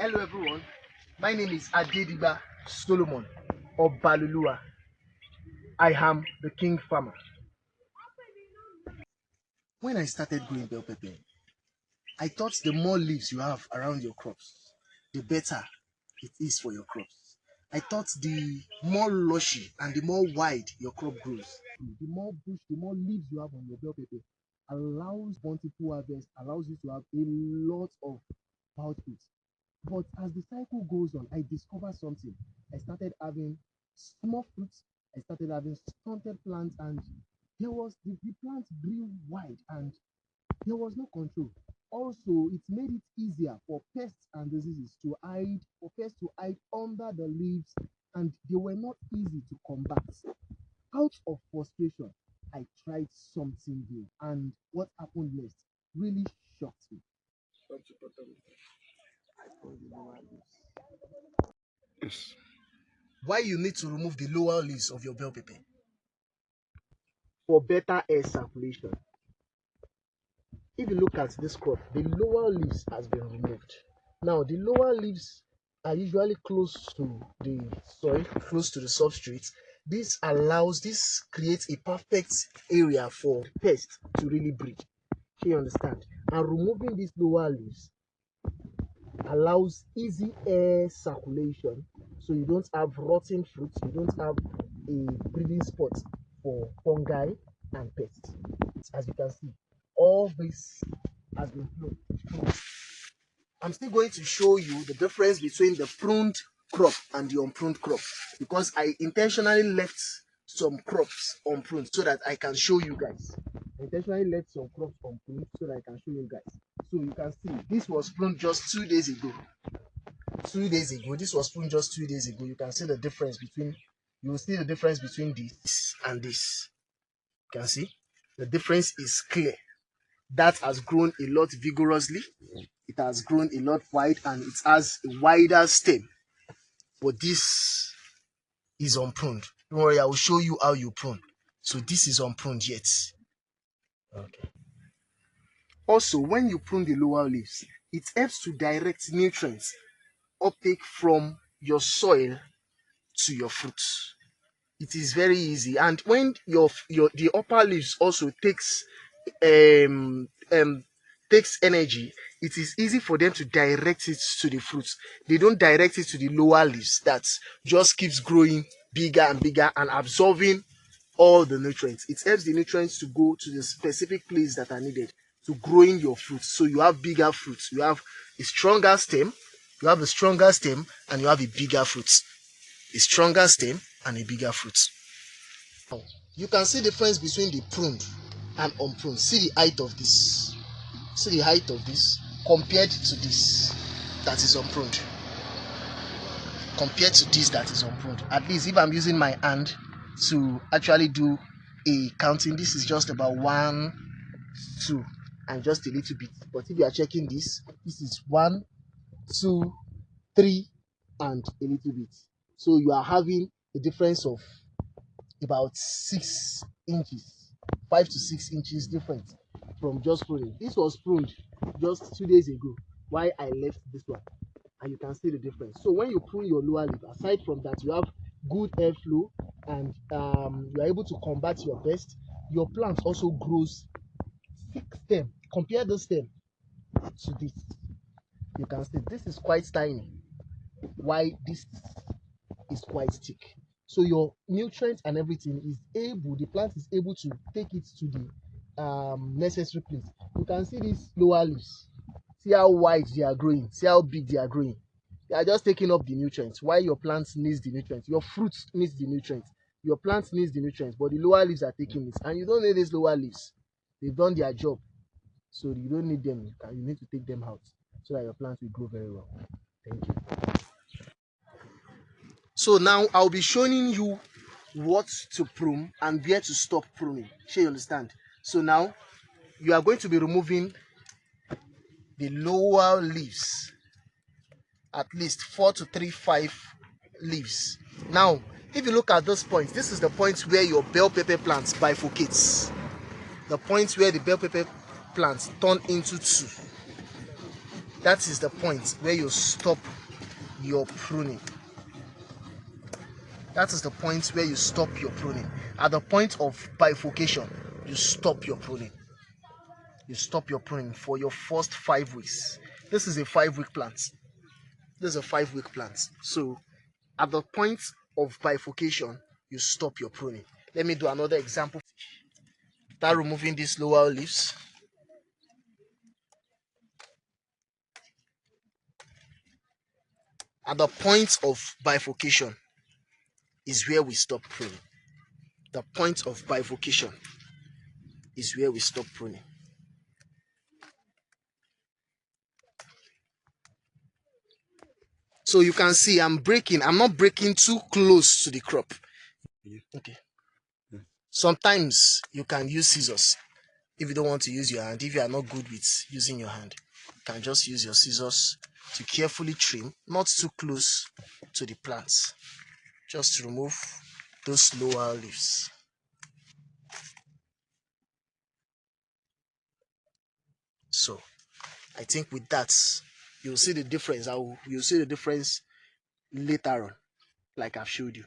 Hello everyone, my name is Adediba Solomon of Balulua. I am the king farmer. When I started growing bell pepper, I thought the more leaves you have around your crops, the better it is for your crops. I thought the more lushy and the more wide your crop grows, the more bush, the more leaves you have on your bell pepper allows bountiful harvest, allows you to have a lot of output. But as the cycle goes on, I discovered something. I started having small fruits, I started having stunted plants, and there was the plants grew wide and there was no control. Also, it made it easier for pests and diseases to hide, for pests to hide under the leaves, and they were not easy to combat. Out of frustration, I tried something new, and what happened next really shocked me. Yes. Why you need to remove the lower leaves of your bell pepper? For better air circulation. If you look at this crop, the lower leaves has been removed. Now the lower leaves are usually close to the soil, close to the substrate. This creates a perfect area for pests to really breed. You understand? And removing these lower leaves allows easy air circulation, so you don't have rotten fruits, you don't have a breeding spot for fungi and pests. As you can see, all this has been pruned. I'm still going to show you the difference between the pruned crop and the unpruned crop, because I intentionally left some crops unpruned so that I can show you guys. I intentionally left some crops unpruned so that I can show you guys. So you can see this was pruned just 2 days ago. 2 days ago, this was pruned just 2 days ago. You can see the difference between, you will see the difference between this and this. You can see the difference is clear. That has grown a lot vigorously, it has grown a lot wide, and it has a wider stem. But this is unpruned. Don't worry, I will show you how you prune. So this is unpruned yet. Okay. Also, when you prune the lower leaves, it helps to direct nutrients uptake from your soil to your fruits. It is very easy, and when the upper leaves also um, um takes energy, it is easy for them to direct it to the fruits. They don't direct it to the lower leaves that just keeps growing bigger and bigger and absorbing all the nutrients. It helps the nutrients to go to the specific place that are needed to growing your fruits. So you have bigger fruits, you have a stronger stem, and you have a bigger fruit. A stronger stem and a bigger fruit. Now, you can see the difference between the pruned and unpruned. See the height of this. See the height of this compared to this that is unpruned. Compared to this that is unpruned. At least if I'm using my hand to actually do a counting, this is just about 1, 2, and just a little bit. But if you are checking this, this is 1, 2, 3, and a little bit. So you are having a difference of about 6 inches, 5 to 6 inches difference from just pruning. This was pruned just 2 days ago, while I left this one, and you can see the difference. So when you prune your lower leaf, aside from that, you have good airflow, and you are able to combat your pest. Your plant also grows thick stem. Compare the stem to this. You can see this is quite tiny, while this is quite thick. So your nutrients and everything is able, the plant is able to take it to the necessary place. You can see these lower leaves. See how wide they are growing. See how big they are growing. They are just taking up the nutrients. While your plant needs the nutrients, your fruit needs the nutrients, your plant needs the nutrients, but the lower leaves are taking it. And you don't need these lower leaves. They've done their job. So you don't need them. You need to take them out so that your plant will grow very well. Thank you. So now I'll be showing you what to prune and where to stop pruning. Sure, you understand? So now you are going to be removing the lower leaves, at least 4 to 5 leaves. Now, if you look at this point, this is the point where your bell pepper plants bifurcates. The point where the bell pepper plants turn into two. That is the point where you stop your pruning. That is the point where you stop your pruning. At the point of bifurcation, you stop your pruning. You stop your pruning for your first 5 weeks. This is a 5-week plant. This is a 5-week plant. So at the point of bifurcation, you stop your pruning. Let me do another example. Start removing these lower leaves. At the point of bifurcation is where we stop pruning. The point of bifurcation is where we stop pruning. So you can see I'm not breaking too close to the crop. Okay. Sometimes you can use scissors if you don't want to use your hand. If you are not good with using your hand, you can just use your scissors to carefully trim, not too close to the plants, just to remove those lower leaves. So I think with that, you'll see the difference. You'll see the difference later on, like I've showed you.